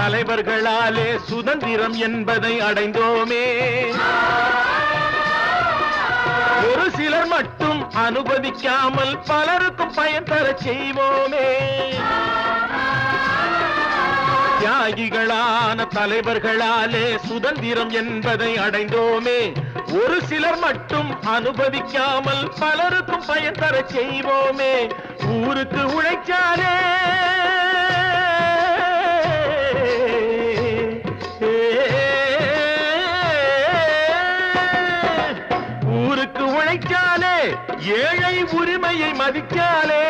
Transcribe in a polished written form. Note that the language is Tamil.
தலைவர்களாலே சுதந்திரம் என்பதை அடைந்தோமே. ஒரு சிலர் மட்டும் அனுபவிக்காமல் பலருக்கும் பயன் தர செய்வோமே. தியாகிகளான தலைவர்களாலே சுதந்திரம் என்பதை அடைந்தோமே. ஒரு சிலர் மட்டும் அனுபவிக்காமல் பலருக்கும் பயன் தர செய்வோமே. ஊருக்கு உழைச்சாலே ஊருக்கு உழைச்சாலே ஏழை உரிமையை மதிச்சாலே